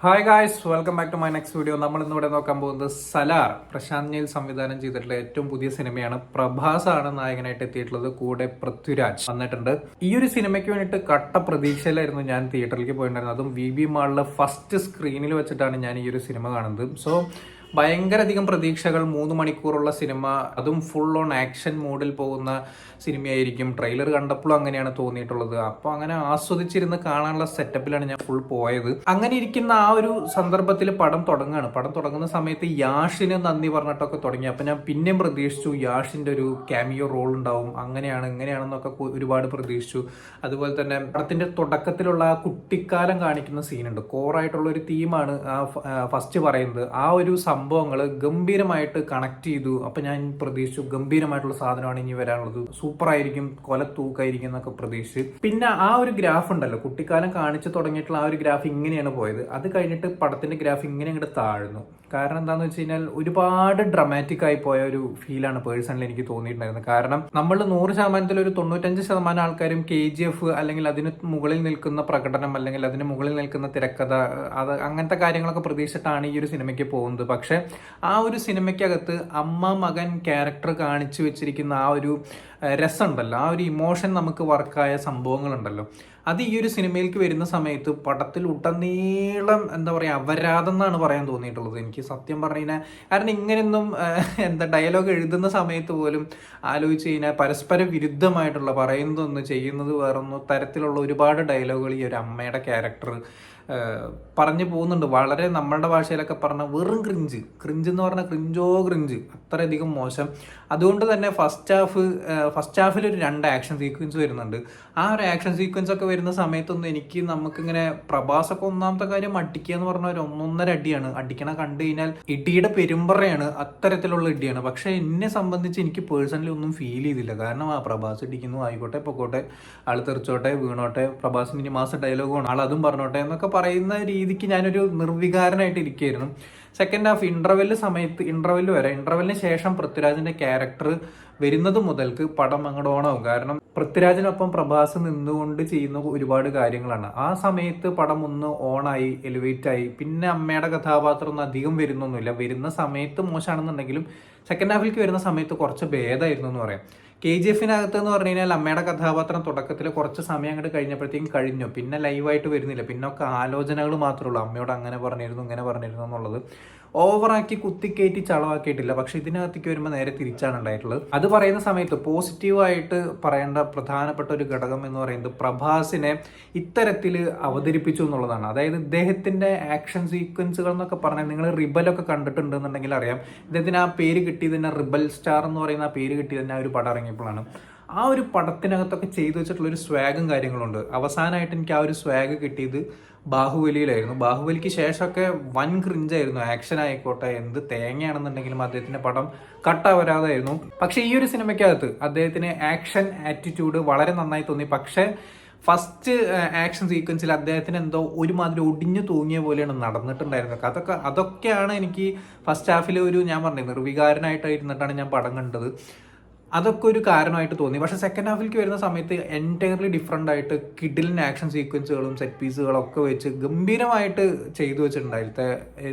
Hi guys, welcome back to my next video. നമ്മൾ ഇന്നിവിടെ നോക്കാൻ പോകുന്നത് സലാർ, പ്രശാന്ത് നീൽ സംവിധാനം ചെയ്തിട്ടുള്ള ഏറ്റവും പുതിയ സിനിമയാണ്. പ്രഭാസ് ആണ് നായകനായിട്ട് എത്തിയിട്ടുള്ളത്. കൂടെ പൃഥ്വിരാജ് വന്നിട്ടുണ്ട്. ഈ ഒരു സിനിമയ്ക്ക് വേണ്ടിയിട്ട് കട്ട പ്രതീക്ഷയിലായിരുന്നു ഞാൻ തിയേറ്ററിലേക്ക് പോയിട്ടുണ്ടായിരുന്നത്. അതും വി മാളിലെ ഫസ്റ്റ് സ്ക്രീനിൽ വെച്ചിട്ടാണ് ഞാൻ ഈ ഒരു സിനിമ കാണുന്നത്. സോ ഭയങ്കര അധികം പ്രതീക്ഷകൾ. 3 മണിക്കൂറുള്ള സിനിമ, അതും ഫുൾ ഓൺ ആക്ഷൻ മോഡിൽ പോകുന്ന സിനിമയായിരിക്കും. ട്രെയിലർ കണ്ടപ്പോഴും അങ്ങനെയാണ് തോന്നിയിട്ടുള്ളത്. അപ്പോൾ അങ്ങനെ ആസ്വദിച്ചിരുന്ന് കാണാനുള്ള സെറ്റപ്പിലാണ് ഞാൻ ഫുൾ പോയത്. അങ്ങനെ ഇരിക്കുന്ന ആ ഒരു സന്ദർഭത്തിൽ പടം തുടങ്ങുന്ന സമയത്ത് യാഷിന് നന്ദി പറഞ്ഞിട്ടൊക്കെ തുടങ്ങി. അപ്പം ഞാൻ പിന്നെയും പ്രതീക്ഷിച്ചു യാഷിന്റെ ഒരു ക്യാമിയോ റോൾ ഉണ്ടാവും, അങ്ങനെയാണ് ഇങ്ങനെയാണെന്നൊക്കെ ഒരുപാട് പ്രതീക്ഷിച്ചു. അതുപോലെ തന്നെ പടത്തിന്റെ തുടക്കത്തിലുള്ള ആ കുട്ടിക്കാലം കാണിക്കുന്ന സീനുണ്ട്. കോറായിട്ടുള്ള ഒരു തീമാണ് ഫസ്റ്റ് പറയുന്നത്. ആ ഒരു സംഭവങ്ങൾ ഗംഭീരമായിട്ട് കണക്ട് ചെയ്തു. അപ്പൊ ഞാൻ പ്രതീക്ഷിച്ചു ഗംഭീരമായിട്ടുള്ള സാധനമാണ് ഇനി വരാനുള്ളത്, സൂപ്പർ ആയിരിക്കും, കൊല തൂക്കായിരിക്കും എന്നൊക്കെ പ്രതീക്ഷിച്ച്. പിന്നെ ആ ഒരു ഗ്രാഫ് ഉണ്ടല്ലോ, കുട്ടിക്കാലം കാണിച്ചു തുടങ്ങിയിട്ടുള്ള ആ ഒരു ഗ്രാഫ് ഇങ്ങനെയാണ് പോയത്. അത് കഴിഞ്ഞിട്ട് പടത്തിന്റെ ഗ്രാഫ് ഇങ്ങനെ അങ്ങോട്ട് താഴ്ന്നു. കാരണം എന്താന്ന് വെച്ച് കഴിഞ്ഞാൽ ഒരുപാട് ഡ്രമാറ്റിക് ആയി പോയ ഒരു ഫീലാണ് പേഴ്സണലി എനിക്ക് തോന്നിയിട്ടുണ്ടായിരുന്നത്. കാരണം നമ്മൾ 100% ഒരു 95% ആൾക്കാരും KGF അല്ലെങ്കിൽ അതിന് മുകളിൽ നിൽക്കുന്ന പ്രകടനം അല്ലെങ്കിൽ അതിന് മുകളിൽ നിൽക്കുന്ന തിരക്കഥ, അത് അങ്ങനത്തെ കാര്യങ്ങളൊക്കെ പ്രതീക്ഷിച്ചിട്ടാണ് ഈ ഒരു സിനിമയ്ക്ക് പോകുന്നത്. പക്ഷെ ആ ഒരു സിനിമയ്ക്കകത്ത് അമ്മ മകൻ ക്യാരക്ടർ കാണിച്ചു വെച്ചിരിക്കുന്ന ആ ഒരു രസമുണ്ടല്ലോ, ആ ഒരു ഇമോഷൻ നമുക്ക് വർക്കായ സംഭവങ്ങളുണ്ടല്ലോ, അത് ഈ ഒരു സിനിമയിലേക്ക് വരുന്ന സമയത്ത് പടത്തിൽ ഉടനീളം എന്താ പറയുക അപരാധം എന്നാണ് പറയാൻ തോന്നിയിട്ടുള്ളത് എനിക്ക്, സത്യം പറഞ്ഞു കഴിഞ്ഞാൽ. കാരണം ഇങ്ങനെയൊന്നും ഡയലോഗ് എഴുതുന്ന സമയത്ത് പോലും ആലോചിച്ച് കഴിഞ്ഞാൽ പരസ്പര വിരുദ്ധമായിട്ടുള്ള, പറയുന്നതൊന്ന് ചെയ്യുന്നത് വേറൊന്നും തരത്തിലുള്ള ഒരുപാട് ഡയലോഗുകൾ ഈ ഒരു അമ്മയുടെ ക്യാരക്ടർ പറഞ്ഞു പോകുന്നുണ്ട്. വളരെ നമ്മളുടെ ഭാഷയിലൊക്കെ പറഞ്ഞ വെറും ക്രിഞ്ച് എന്ന് പറഞ്ഞാൽ ക്രിഞ്ച്, അത്രയധികം മോശം. അതുകൊണ്ട് തന്നെ ഫസ്റ്റ് ഹാഫിൽ ഒരു 2 ആക്ഷൻ സീക്വൻസ് വരുന്നുണ്ട്. ആ ഒരു ആക്ഷൻ സീക്വൻസ് ഒക്കെ വരുന്ന സമയത്തൊന്നും നമുക്കിങ്ങനെ പ്രഭാസൊക്കെ ഒന്നാമത്തെ കാര്യം അടിക്കുക എന്ന് പറഞ്ഞ ഒരു 1.5 അടിയാണ്. അടിക്കണ കണ്ടു കഴിഞ്ഞാൽ ഇടിയുടെ പെരുമ്പറയാണ്, അത്തരത്തിലുള്ള ഇടിയാണ്. പക്ഷെ എന്നെ സംബന്ധിച്ച് എനിക്ക് പേഴ്സണലി ഒന്നും ഫീൽ ചെയ്തില്ല. കാരണം പ്രഭാസ് ഇടിക്കുന്നു, ആയിക്കോട്ടെ പൊക്കോട്ടെ, ആൾ തെറിച്ചോട്ടെ വീണോട്ടെ, പ്രഭാസിന് ഇനി മാസം ഡയലോഗാണ്, ആൾ അതും പറഞ്ഞോട്ടെ എന്നൊക്കെ പറയുന്ന രീതിക്ക് ഞാനൊരു നിർവികാരനായിട്ട് ഇരിക്കുകയായിരുന്നു. സെക്കൻഡ് ഹാഫ് ഇന്റർവെല്ലിന് ശേഷം പൃഥ്വിരാജിന്റെ ക്യാരക്ടർ വരുന്നത് മുതൽക്ക് പടം അങ്ങോട്ട് ഓണാവും. കാരണം പൃഥ്വിരാജിനൊപ്പം പ്രഭാസ് നിന്നുകൊണ്ട് ചെയ്യുന്ന ഒരുപാട് കാര്യങ്ങളാണ്. ആ സമയത്ത് പടം ഒന്ന് ഓണായി, എലിവേറ്റ് ആയി. പിന്നെ അമ്മയുടെ കഥാപാത്രം ഒന്നും അധികം വരുന്നൊന്നുമില്ല. വരുന്ന സമയത്ത് മോശമാണെന്നുണ്ടെങ്കിലും സെക്കൻഡ് ഹാഫിലേക്ക് വരുന്ന സമയത്ത് കുറച്ച് ഭേദമായിരുന്നു എന്ന് പറയാം. KGF-നകത്ത് എന്ന് പറഞ്ഞു കഴിഞ്ഞാൽ അമ്മയുടെ കഥാപാത്രം തുടക്കത്തിൽ കുറച്ച് സമയം അങ്ങോട്ട് കഴിഞ്ഞപ്പോഴത്തേക്കും കഴിഞ്ഞു. പിന്നെ ലൈവായിട്ട് വരുന്നില്ല. പിന്നെ ഒക്കെ ആലോചനകൾ മാത്രമേ ഉള്ളൂ. അമ്മയോട് അങ്ങനെ പറഞ്ഞിരുന്നു ഇങ്ങനെ പറഞ്ഞിരുന്നു എന്നുള്ളത് ഓവറാക്കി കുത്തിക്കയറ്റി ചളവാക്കിയിട്ടില്ല. പക്ഷെ ഇതിനകത്തേക്ക് വരുമ്പോൾ നേരെ തിരിച്ചാണ് ഉണ്ടായിട്ടുള്ളത്. അത് പറയുന്ന സമയത്ത് പോസിറ്റീവായിട്ട് പറയേണ്ട പ്രധാനപ്പെട്ട ഒരു ഘടകം എന്ന് പറയുന്നത് പ്രഭാസിനെ ഇത്തരത്തിൽ അവതരിപ്പിച്ചു എന്നുള്ളതാണ്. അതായത് ഇദ്ദേഹത്തിന്റെ ആക്ഷൻ സീക്വൻസുകൾ എന്നൊക്കെ പറഞ്ഞാൽ നിങ്ങൾ റിബലൊക്കെ കണ്ടിട്ടുണ്ടെന്നുണ്ടെങ്കിൽ അറിയാം. ഇദ്ദേഹത്തിന് ആ പേര് കിട്ടിയത് തന്നെ, റിബൽ സ്റ്റാർ എന്ന് പറയുന്ന ആ പേര് കിട്ടിയത് തന്നെ ആ ഒരു പടം ഇറങ്ങിയപ്പോഴാണ്. ആ ഒരു പടത്തിനകത്തൊക്കെ ചെയ്തു വെച്ചിട്ടുള്ള ഒരു സ്വാഗും കാര്യങ്ങളുണ്ട്. അവസാനമായിട്ട് എനിക്ക് ആ ഒരു സ്വാഗ് കിട്ടിയത് ബാഹുബലിയിലായിരുന്നു. ബാഹുബലിക്ക് ശേഷമൊക്കെ വൻ ക്രിഞ്ചായിരുന്നു. ആക്ഷൻ ആയിക്കോട്ടെ, എന്ത് തേങ്ങയാണെന്നുണ്ടെങ്കിലും അദ്ദേഹത്തിന്റെ പടം കട്ടാവരാതായിരുന്നു. പക്ഷെ ഈ ഒരു സിനിമയ്ക്കകത്ത് അദ്ദേഹത്തിന് ആക്ഷൻ ആറ്റിറ്റ്യൂഡ് വളരെ നന്നായി തോന്നി. പക്ഷെ ഫസ്റ്റ് ആക്ഷൻ സീക്വൻസിൽ അദ്ദേഹത്തിന് എന്തോ ഒരുമാതിരി ഒടിഞ്ഞു തൂങ്ങിയ പോലെയാണ് നടന്നിട്ടുണ്ടായിരുന്നത്. അതൊക്കെയാണ് എനിക്ക് ഫസ്റ്റ് ഹാഫിൽ ഞാൻ പറഞ്ഞത് നിർവികാരനായിട്ട് ഇരുന്നിട്ടാണ് ഞാൻ പടം കണ്ടത്. അതൊക്കെ ഒരു കാരണമായിട്ട് തോന്നി. പക്ഷെ സെക്കൻഡ് ഹാഫിലേക്ക് വരുന്ന സമയത്ത് എൻറ്റയർലി ഡിഫറെൻ്റ് ആയിട്ട് കിഡിലിൻ ആക്ഷൻ സീക്വൻസുകളും സെറ്റ് പീസുകളും ഒക്കെ വെച്ച് ഗംഭീരമായിട്ട് ചെയ്തു വെച്ചിട്ടുണ്ടായിരത്തെ.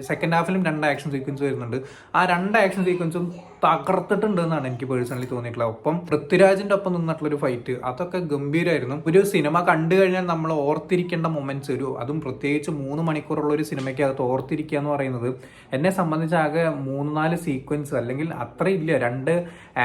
സെക്കൻഡ് ഹാഫിലും 2 ആക്ഷൻ സീക്വൻസ് വരുന്നുണ്ട്. ആ 2 ആക്ഷൻ സീക്വൻസും തകർത്തിട്ടുണ്ട് എന്നാണ് എനിക്ക് പേഴ്സണലി തോന്നിയിട്ടുള്ളത്. ഒപ്പം പൃഥ്വിരാജിന്റെ ഒപ്പം നിന്നിട്ടുള്ളൊരു ഫൈറ്റ്, അതൊക്കെ ഗംഭീരമായിരുന്നു. ഒരു സിനിമ കണ്ടു കഴിഞ്ഞാൽ നമ്മൾ ഓർത്തിരിക്കേണ്ട മൊമെന്റ്സ്, അതും പ്രത്യേകിച്ച് 3 മണിക്കൂറുള്ള ഒരു സിനിമയ്ക്ക് അകത്ത് ഓർത്തിരിക്കുക എന്ന് പറയുന്നത് എന്നെ സംബന്ധിച്ച് ആകെ 3-4 സീക്വൻസ് അല്ലെങ്കിൽ അത്രയില്ല. 2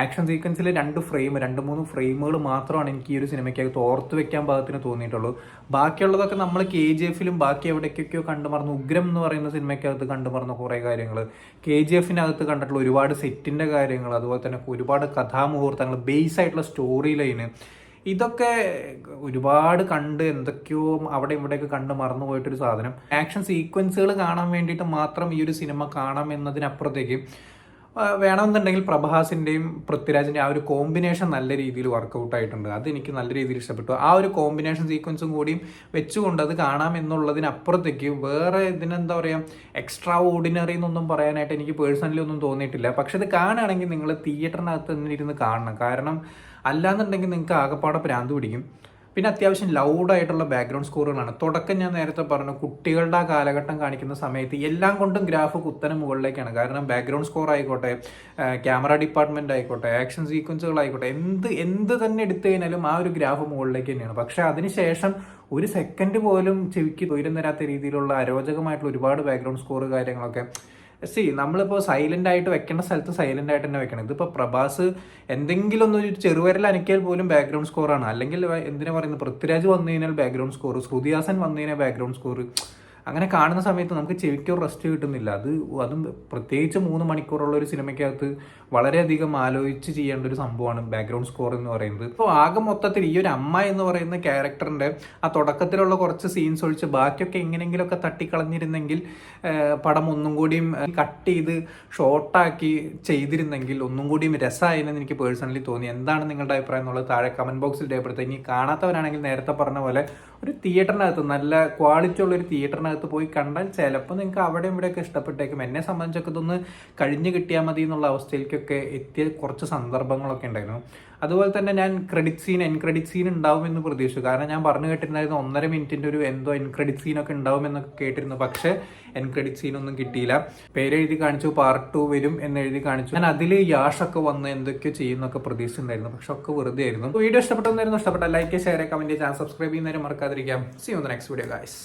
ആക്ഷൻ സീക്വൻസിൽ 2 ഫ്രെയിം, 2-3 ഫ്രെയിമുകൾ മാത്രമാണ് എനിക്ക് ഈ ഒരു സിനിമയ്ക്കകത്ത് ഓർത്ത് വെക്കാൻ പാകത്തിന് തോന്നിയിട്ടുള്ളൂ. ബാക്കിയുള്ളതൊക്കെ നമ്മൾ KGF-ലും ബാക്കി എവിടേക്കൊക്കെയോ കണ്ടുമറന്നു. ഉഗ്രം എന്ന് പറയുന്ന സിനിമയ്ക്കകത്ത് കണ്ടുമറന്ന കുറേ കാര്യങ്ങൾ, KGF-നകത്ത് കണ്ടിട്ടുള്ള ഒരുപാട് സെറ്റിന്റെ കാര്യങ്ങൾ, അതുപോലെ തന്നെ ഒരുപാട് കഥാമുഹൂർത്തങ്ങൾ, ബേസ് ആയിട്ടുള്ള സ്റ്റോറി ലൈന്, ഇതൊക്കെ ഒരുപാട് കണ്ട് എന്തൊക്കെയോ അവിടെ ഇവിടെയൊക്കെ കണ്ട് മറന്നു പോയിട്ടൊരു സാധനം. ആക്ഷൻ സീക്വൻസുകൾ കാണാൻ വേണ്ടിയിട്ട് മാത്രം ഈ ഒരു സിനിമ കാണാം എന്നതിനപ്പുറത്തേക്ക് വേണമെന്നുണ്ടെങ്കിൽ പ്രഭാസിന്റെയും പൃഥ്വിരാജിന്റെ ആ ഒരു കോമ്പിനേഷൻ നല്ല രീതിയിൽ വർക്കൗട്ട് ആയിട്ടുണ്ട്. അത് എനിക്ക് നല്ല രീതിയിൽ ഇഷ്ടപ്പെട്ടു. ആ ഒരു കോമ്പിനേഷൻ സീക്വൻസും കൂടിയും വെച്ചുകൊണ്ട് അത് കാണാം എന്നുള്ളതിനപ്പുറത്തേക്ക് വേറെ ഇതിനെന്താ പറയുക എക്സ്ട്രാ ഓർഡിനറി എന്നൊന്നും പറയാനായിട്ട് എനിക്ക് പേഴ്സണലി ഒന്നും തോന്നിയിട്ടില്ല. പക്ഷെ ഇത് കാണുകയാണെങ്കിൽ നിങ്ങൾ തിയേറ്ററിനകത്ത് തന്നെ ഇരുന്ന് കാണണം. കാരണം അല്ലാന്നുണ്ടെങ്കിൽ നിങ്ങൾക്ക് ആകെപ്പാടെ ഭ്രാന്ത് പിടിക്കും. പിന്നെ അത്യാവശ്യം ലൗഡായിട്ടുള്ള ബാക്ക്ഗ്രൗണ്ട് സ്കോറുകളാണ്. തുടക്കം ഞാൻ നേരത്തെ പറഞ്ഞു, കുട്ടികളുടെ ആ കാലഘട്ടം കാണിക്കുന്ന സമയത്ത് എല്ലാം കൊണ്ടും ഗ്രാഫ് കുത്തനെ മുകളിലേക്കാണ്. കാരണം ബാക്ക്ഗ്രൗണ്ട് സ്കോർ ആയിക്കോട്ടെ, ക്യാമറ ഡിപ്പാർട്ട്മെന്റ് ആയിക്കോട്ടെ, ആക്ഷൻ സീക്വൻസുകളായിക്കോട്ടെ, എന്ത് തന്നെ എടുത്തു കഴിഞ്ഞാലും ആ ഒരു ഗ്രാഫ് മുകളിലേക്ക് തന്നെയാണ്. പക്ഷെ അതിനുശേഷം ഒരു സെക്കൻഡ് പോലും ചെവിക്ക് തൊയിരം തരാത്ത രീതിയിലുള്ള അരോചകമായിട്ടുള്ള ഒരുപാട് ബാക്ക്ഗ്രൗണ്ട് സ്കോർ കാര്യങ്ങളൊക്കെ. നമ്മളിപ്പോൾ സൈലന്റ് ആയിട്ട് വെക്കേണ്ട സ്ഥലത്ത് സൈലന്റ് ആയിട്ട് തന്നെ വെക്കണം. ഇതിപ്പോൾ പ്രഭാസ് എന്തെങ്കിലും ഒന്നൊരു ചെറുവിരൽ അനക്കിയാൽ പോലും ബാക്ക്ഗ്രൗണ്ട് സ്കോറാണ്. അല്ലെങ്കിൽ എന്തിനാ പറയുന്നത്, പൃഥ്വിരാജ് വന്നു കഴിഞ്ഞാൽ ബാക്ക്ഗ്രൗണ്ട് സ്കോർ, ശ്രുതിഹാസൻ വന്നു കഴിഞ്ഞാൽ ബാക്ക്ഗ്രൗണ്ട് സ്കോർ. അങ്ങനെ കാണുന്ന സമയത്ത് നമുക്ക് ചെവിക്കോ റെസ്റ്റ് കിട്ടുന്നില്ല. അതും പ്രത്യേകിച്ച് 3 മണിക്കൂറുള്ള ഒരു സിനിമയ്ക്കകത്ത് വളരെയധികം ആലോചിച്ച് ചെയ്യേണ്ട ഒരു സംഭവമാണ് ബാക്ക്ഗ്രൗണ്ട് സ്കോർ എന്ന് പറയുന്നത്. ഇപ്പോൾ ആകെ മൊത്തത്തിൽ ഈ ഒരു അമ്മ എന്ന് പറയുന്ന ക്യാരക്ടറിന്റെ ആ തുടക്കത്തിലുള്ള കുറച്ച് സീൻസ് ഒഴിച്ച് ബാക്കിയൊക്കെ എങ്ങനെയെങ്കിലുമൊക്കെ തട്ടിക്കളഞ്ഞിരുന്നെങ്കിൽ, പടം ഒന്നും കൂടിയും കട്ട് ചെയ്ത് ഷോർട്ടാക്കി ചെയ്തിരുന്നെങ്കിൽ ഒന്നും കൂടിയും രസമായെന്ന് എനിക്ക് പേഴ്സണലി തോന്നി. എന്താണ് നിങ്ങളുടെ അഭിപ്രായം എന്നുള്ളത് താഴെ കമന്റ് ബോക്സിൽ രേഖപ്പെടുത്തുക. ഇനി കാണാത്തവരാണെങ്കിൽ നേരത്തെ പറഞ്ഞ പോലെ ഒരു തിയേറ്ററിനകത്ത്, നല്ല ക്വാളിറ്റി ഉള്ള ഒരു തിയേറ്ററിനകത്ത് പോയി കണ്ടാൽ ചിലപ്പോൾ നിങ്ങൾക്ക് അവിടെ ഇവിടെയൊക്കെ ഇഷ്ടപ്പെട്ടേക്കും. എന്നെ സംബന്ധിച്ചൊക്കെ ഇതൊന്ന് കഴിഞ്ഞ് കിട്ടിയാൽ മതി എന്നുള്ള അവസ്ഥയിലേക്കൊക്കെ എത്തിയ കുറച്ച് സന്ദർഭങ്ങളൊക്കെ ഉണ്ടായിരുന്നു. അതുപോലെ തന്നെ ഞാൻ എൻ ക്രെഡിറ്റ് സീൻ ഉണ്ടാവുമെന്ന് പ്രതീക്ഷിച്ചു. കാരണം ഞാൻ പറഞ്ഞു കേട്ടിട്ടുണ്ടായിരുന്നു 1.5 മിനിറ്റിന്റെ ഒരു എന്തോ എൻ ക്രെഡിറ്റ് സീനൊക്കെ ഉണ്ടാവുമെന്നൊക്കെ കേട്ടിരുന്നു. പക്ഷേ എൻ ക്രെഡിറ്റ് സീനൊന്നും കിട്ടിയില്ല. പേരെഴുതി കാണിച്ചു പാർട്ട് 2 വരും എന്ന് എഴുതി കാണിച്ചു. ഞാൻ അതിൽ യാഷൊക്കെ വന്ന് എന്തൊക്കെയോ ചെയ്യുന്നൊക്കെ പ്രതീക്ഷിച്ചിട്ടുണ്ടായിരുന്നു. പക്ഷെ ഒക്കെ വെറുതെ ആയിരുന്നു. വീഡിയോ ഇഷ്ടപ്പെട്ടെന്നായിരുന്നു. ഇഷ്ടപ്പെട്ട like, share, comment, channel subscribe ചെയ്യുന്നവരും മറക്കാതിരിക്കാം. See you in the next video guys.